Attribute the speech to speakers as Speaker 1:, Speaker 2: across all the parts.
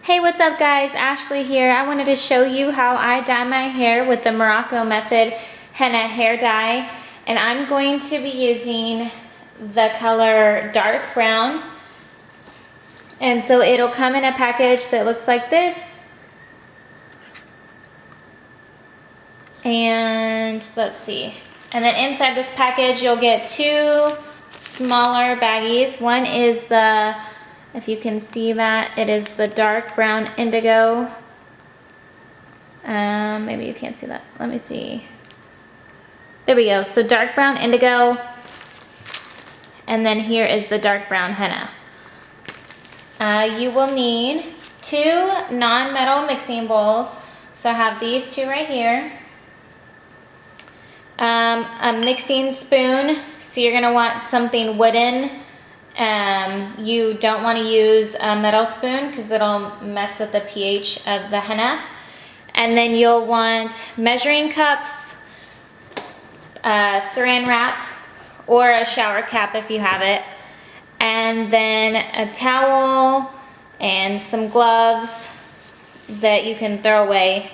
Speaker 1: Hey, what's up guys? Ashley here. I wanted to show you how I dye my hair with the Morocco method henna hair dye. And I'm going to be using the color dark brown. And so it'll come in a package that looks like this. And let's see. And then inside this package you'll get two smaller baggies. One is the, if you can see that, it is the dark brown indigo. Maybe you can't see that. Let me see. There we go. So dark brown indigo. And then here is the dark brown henna. You will need two non-metal mixing bowls. So I have these two right here. A mixing spoon. So you're going to want something wooden. You don't want to use a metal spoon because it'll mess with the pH of the henna. And then you'll want measuring cups, saran wrap, or a shower cap if you have it. And then a towel and some gloves that you can throw away.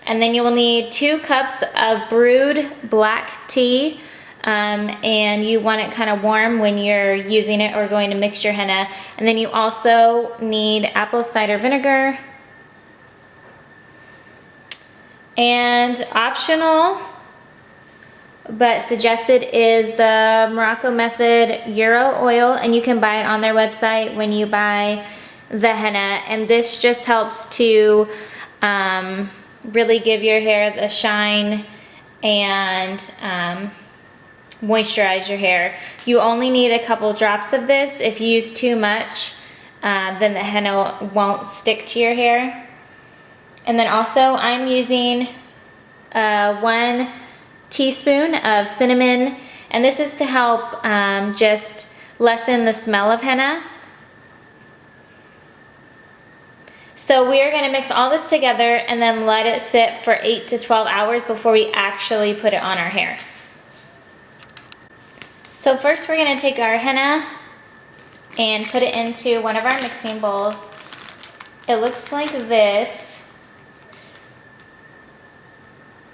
Speaker 1: And then you will need 2 cups of brewed black tea. And you want it kind of warm when you're using it or going to mix your henna. And then you also need apple cider vinegar. And optional, but suggested, is the Morocco method Euro oil, and you can buy it on their website when you buy the henna. And this just helps to really give your hair the shine and moisturize your hair. You only need a couple drops of this. If you use too much, then the henna won't stick to your hair. And then also I'm using 1 teaspoon of cinnamon, and this is to help just lessen the smell of henna. So we are going to mix all this together and then let it sit for 8 to 12 hours before we actually put it on our hair. So first we're going to take our henna and put it into one of our mixing bowls. It looks like this.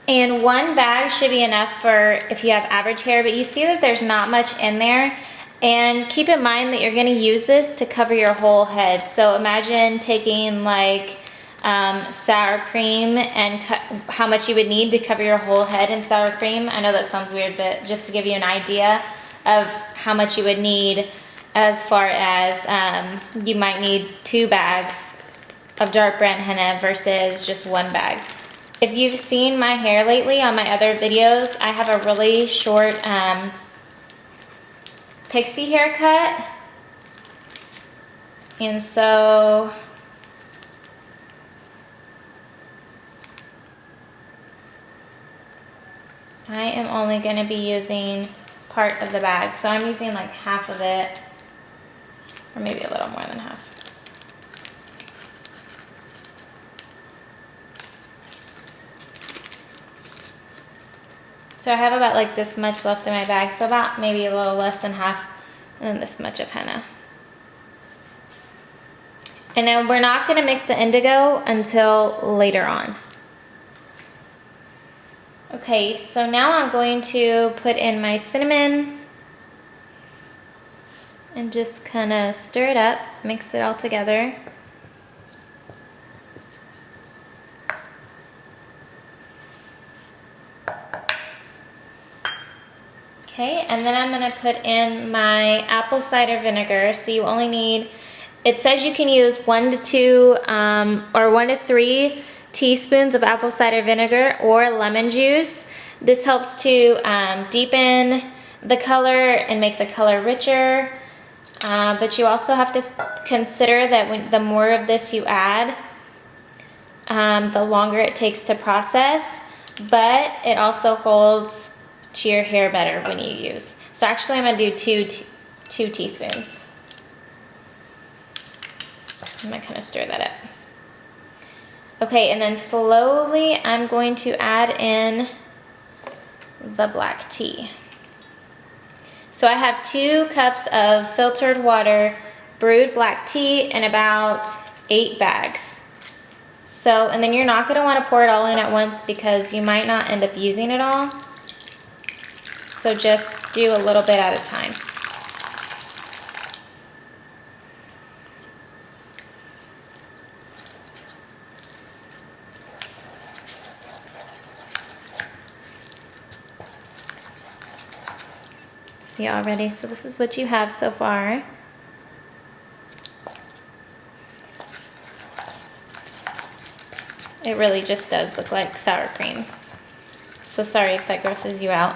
Speaker 1: And 1 bag should be enough for if you have average hair, but you see that there's not much in there. And keep in mind that you're going to use this to cover your whole head. So imagine taking like sour cream and how much you would need to cover your whole head in sour cream. I know that sounds weird, but just to give you an idea of how much you would need, as far as you might need 2 bags of dark brown henna versus just 1 bag. If you've seen my hair lately on my other videos, I have a really short pixie haircut. And so I am only going to be using part of the bag. So I'm using like half of it, or maybe a little more than half. So I have about like this much left in my bag, so about maybe a little less than half, and then this much of henna. And then we're not going to mix the indigo until later on. Okay, so now I'm going to put in my cinnamon and just kind of stir it up, mix it all together. Okay, and then I'm going to put in my apple cider vinegar. So you only need, it says you can use 1 to 2 or 1 to 3 teaspoons of apple cider vinegar or lemon juice. This helps to deepen the color and make the color richer. But you also have to consider that the more of this you add, the longer it takes to process. But it also holds to your hair better when you use. So actually I'm going to do 2 teaspoons. I'm going to kind of stir that up. Okay, and then slowly I'm going to add in the black tea. So I have 2 cups of filtered water, brewed black tea, and about 8 bags. So, and then you're not gonna wanna pour it all in at once because you might not end up using it all. So just do a little bit at a time. See already, so this is what you have so far. It really just does look like sour cream. So sorry if that grosses you out.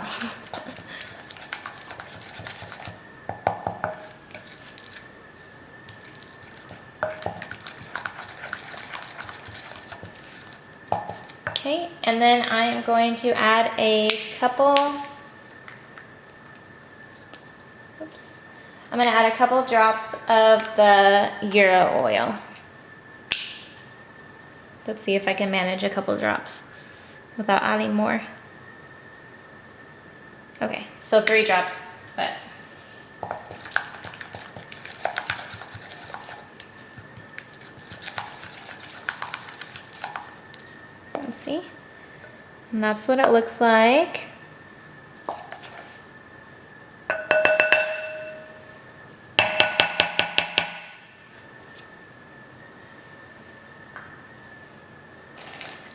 Speaker 1: Okay, and then I am going to add a couple, I'm gonna add a couple drops of the Euro oil. Let's see if I can manage a couple drops without adding more. Okay, so 3 drops, but. Let's see. And that's what it looks like.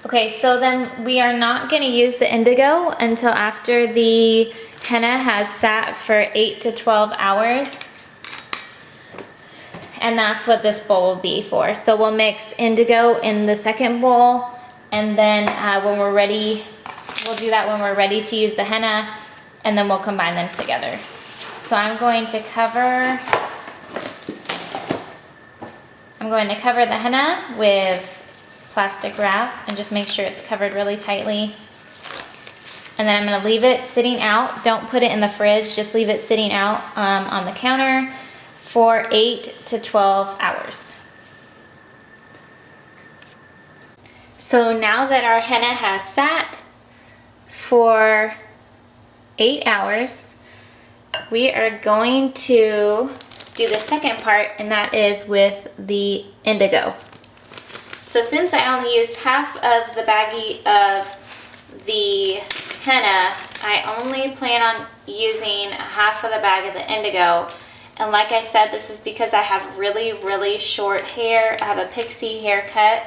Speaker 1: Okay, so then we are not gonna use the indigo until after the henna has sat for 8 to 12 hours. And that's what this bowl will be for. So we'll mix indigo in the second bowl, and then when we're ready, we'll do that when we're ready to use the henna, and then we'll combine them together. So I'm going to cover the henna with plastic wrap and just make sure it's covered really tightly. And then I'm gonna leave it sitting out. Don't put it in the fridge, just leave it sitting out on the counter for 8 to 12 hours. So now that our henna has sat for 8 hours, we are going to do the second part, and that is with the indigo. So since I only used half of the baggie of the henna, I only plan on using half of the bag of the indigo. And like I said, this is because I have really, really short hair. I have a pixie haircut.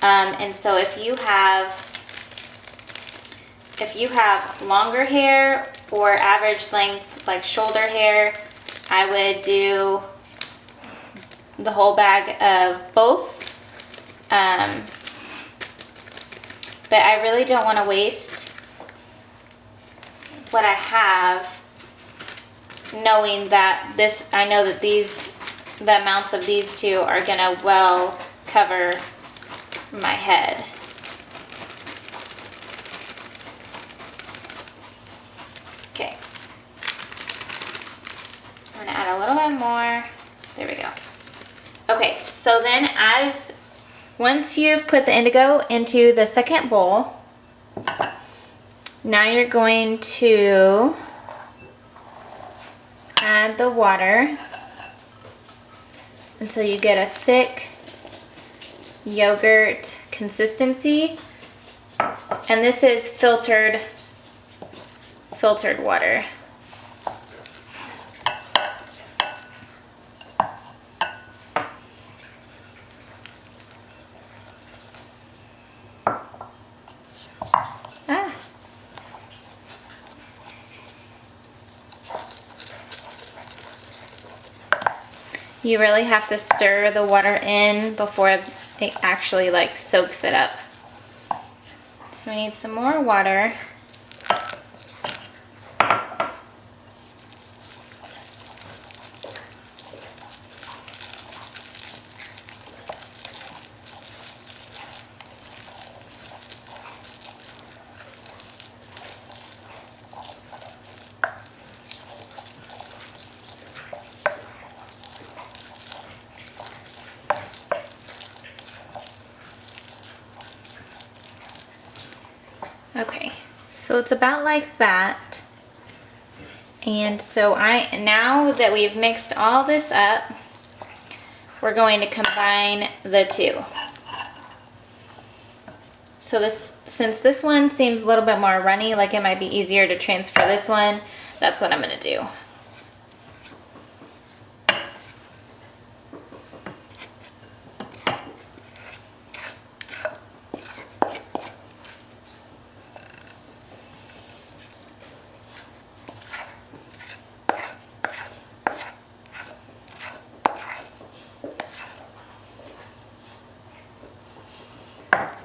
Speaker 1: And so if you have longer hair or average length, like shoulder hair, I would do the whole bag of both. But I really don't want to waste what I have, knowing that I know that the amounts of these two are gonna well cover my head. Okay. I'm gonna add a little bit more. There we go. Okay, so then once you've put the indigo into the second bowl, now you're going to add the water until you get a thick yogurt consistency. And this is filtered water. You really have to stir the water in before it actually like soaks it up. So we need some more water. Okay, so it's about like that. And so now that we've mixed all this up, we're going to combine the two. So since this one seems a little bit more runny, like it might be easier to transfer this one, that's what I'm gonna do.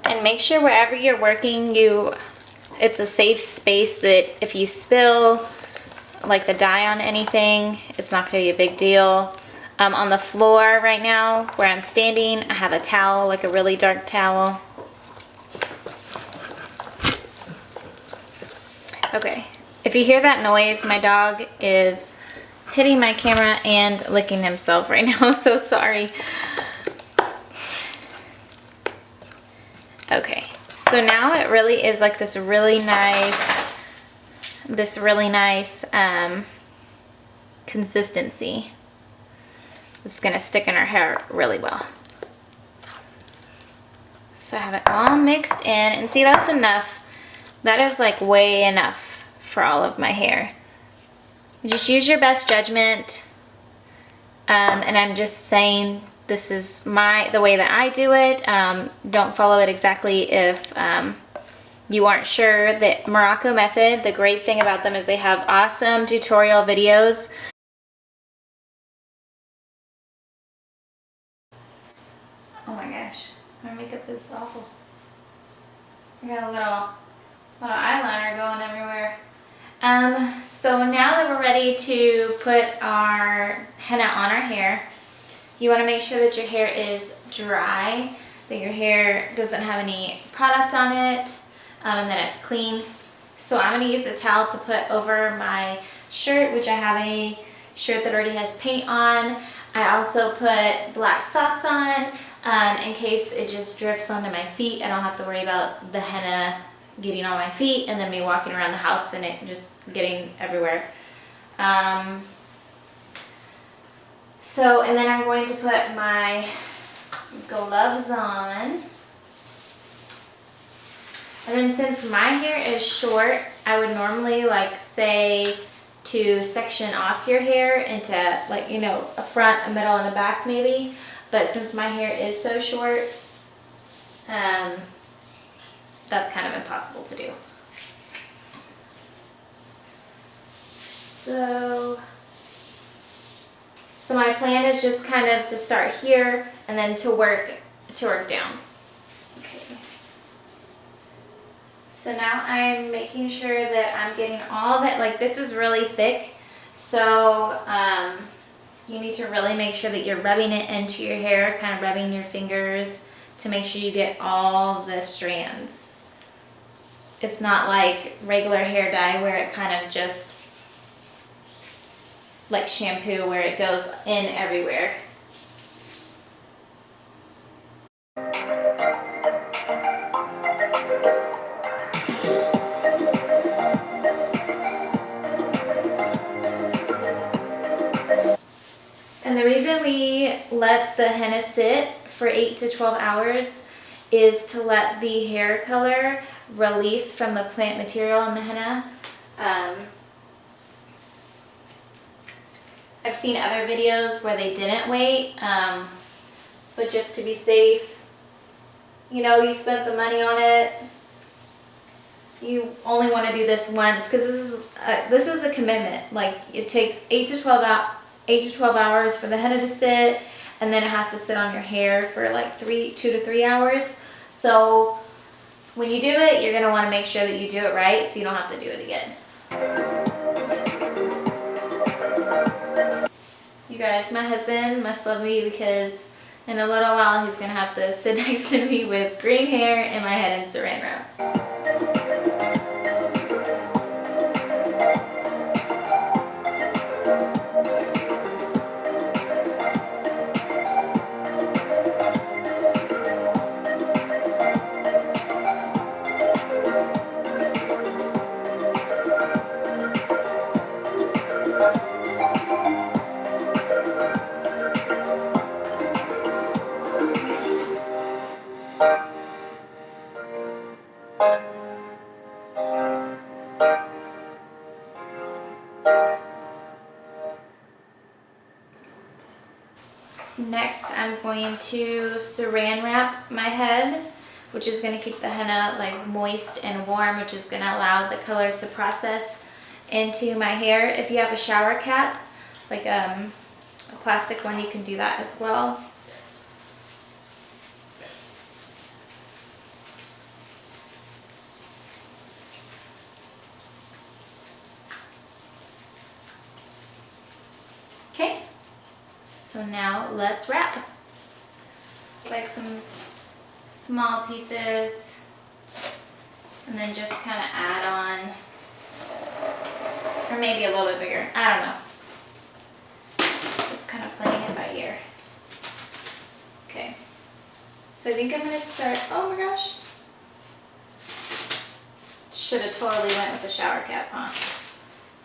Speaker 1: And make sure wherever you're working, it's a safe space that if you spill like the dye on anything, it's not gonna be a big deal. On the floor right now where I'm standing, I have a towel, like a really dark towel. Okay, if you hear that noise, my dog is hitting my camera and licking himself right now, so sorry. Okay, so now it really is like this really nice consistency. It's gonna stick in our hair really well. So I have it all mixed in, and see, that's enough. That is like way enough for all of my hair. Just use your best judgment, and I'm just saying this is the way that I do it. Don't follow it exactly if you aren't sure. The Morocco method, the great thing about them is they have awesome tutorial videos. Oh my gosh, my makeup is awful. I got a little eyeliner going everywhere. So now that we're ready to put our henna on our hair, you want to make sure that your hair is dry, that your hair doesn't have any product on it, and that it's clean. So I'm going to use a towel to put over my shirt, which I have a shirt that already has paint on. I also put black socks on in case it just drips onto my feet. I don't have to worry about the henna getting on my feet and then me walking around the house and it just getting everywhere. And then I'm going to put my gloves on. And then since my hair is short, I would normally say to section off your hair into a front, a middle, and a back maybe. But since my hair is so short, that's kind of impossible to do. So my plan is just kind of to start here and then to work down. Okay. So now I'm making sure that I'm getting all that, this is really thick, so you need to really make sure that you're rubbing it into your hair, kind of rubbing your fingers to make sure you get all the strands. It's not like regular hair dye where it kind of just, like shampoo, where it goes in everywhere. And the reason we let the henna sit for 8 to 12 hours is to let the hair color release from the plant material in the henna. I've seen other videos where they didn't wait, but just to be safe, you spent the money on it, you only want to do this once, because this is a commitment. It takes 8 to 12 hours for the henna to sit, and then it has to sit on your hair for 2 to 3 hours. So when you do it, you're going to want to make sure that you do it right so you don't have to do it again. You guys, my husband must love me, because in a little while he's going to have to sit next to me with green hair and my head in saran wrap. Next, I'm going to saran wrap my head, which is going to keep the henna like moist and warm, which is going to allow the color to process into my hair. If you have a shower cap, like a plastic one, you can do that as well. Okay, so now let's wrap. Like some small pieces, and then just kind of add on, or maybe a little bit bigger, I don't know. Just kind of playing it by ear. Okay, so I think I'm gonna start, oh my gosh. Should have totally went with the shower cap, huh?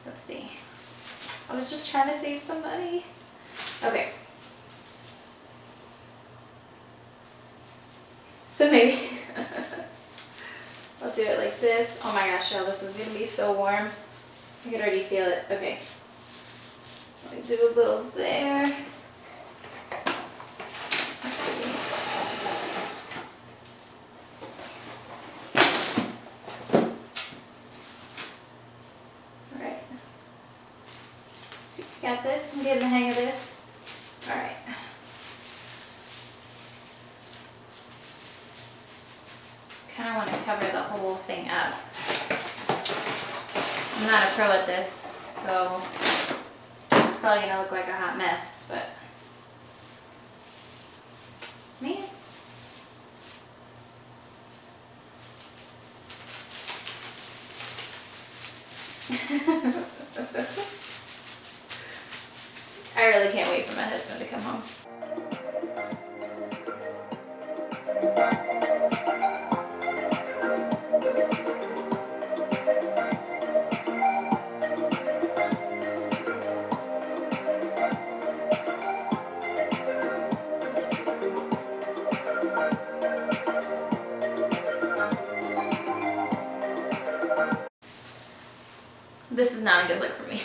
Speaker 1: Let's see. I was just trying to save some money. Okay. So maybe I'll do it like this. Oh my gosh, y'all, this is gonna be so warm. I can already feel it. Okay. Let me do a little there. Alright. Got this? I'm getting the hang of this. Alright. Kind of want to cover the whole thing up. I'm not a pro at this, so it's probably going to look like a hot mess, but man. I really can't wait for my husband to come home. This is not a good look for me.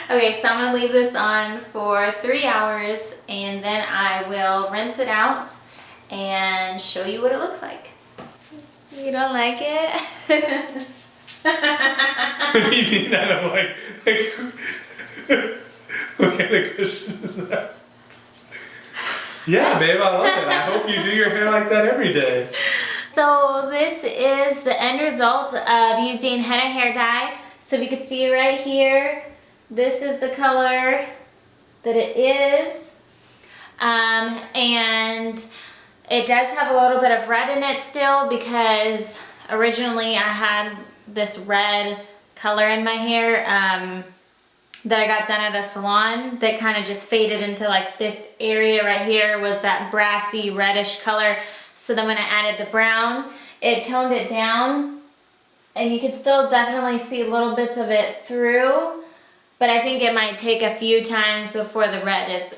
Speaker 1: Okay, so I'm gonna leave this on for 3 hours and then I will rinse it out and show you what it looks like. You don't like it?
Speaker 2: What do you mean I don't like what kind of question is that? Yeah, babe, I love it. I hope you do your hair like that every day.
Speaker 1: So this is the end result of using henna hair dye. So if you can see right here, this is the color that it is. And it does have a little bit of red in it still because originally I had this red color in my hair that I got done at a salon that kind of just faded into like this area right here was that brassy reddish color. So then when I added the brown, it toned it down and you can still definitely see little bits of it through, but I think it might take a few times before the red is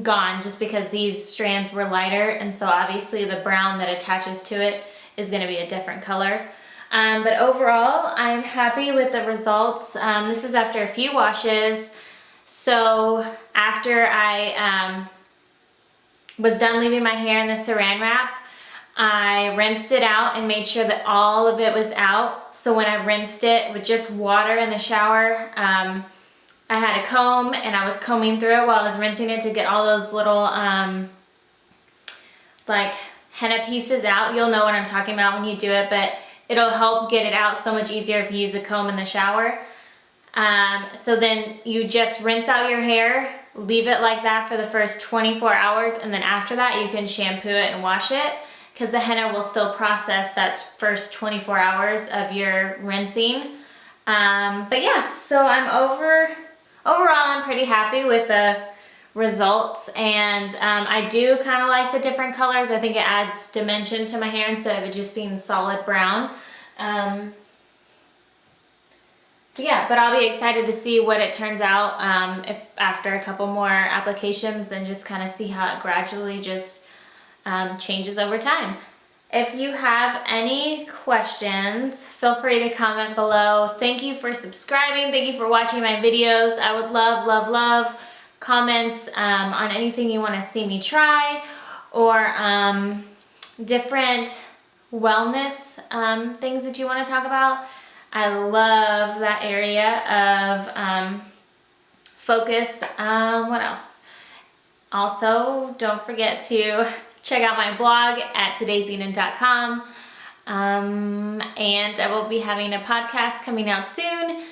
Speaker 1: gone just because these strands were lighter, and so obviously the brown that attaches to it is going to be a different color. But overall, I'm happy with the results. This is after a few washes. So after I was done leaving my hair in the saran wrap, I rinsed it out and made sure that all of it was out. So when I rinsed it with just water in the shower, I had a comb and I was combing through it while I was rinsing it to get all those little like henna pieces out. You'll know what I'm talking about when you do it, but it'll help get it out so much easier if you use a comb in the shower. So then you just rinse out your hair, leave it like that for the first 24 hours, and then after that you can shampoo it and wash it because the henna will still process that first 24 hours of your rinsing. But yeah, so overall I'm pretty happy with the results, and I do kind of like the different colors. I think it adds dimension to my hair instead of it just being solid brown. Yeah, but I'll be excited to see what it turns out if after a couple more applications, and just kind of see how it gradually just changes over time. If you have any questions, feel free to comment below. Thank you for subscribing. Thank you for watching my videos. I would love comments on anything you want to see me try, or different wellness things that you want to talk about. I love that area of focus. What else? Also, don't forget to check out my blog at todayseden.com. And I will be having a podcast coming out soon.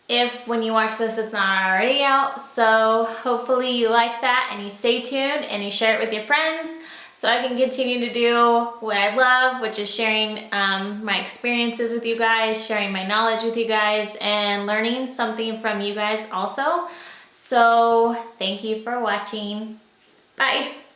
Speaker 1: If when you watch this, it's not already out. So hopefully you like that and you stay tuned and you share it with your friends, so I can continue to do what I love, which is sharing my experiences with you guys, sharing my knowledge with you guys, and learning something from you guys also. So thank you for watching. Bye.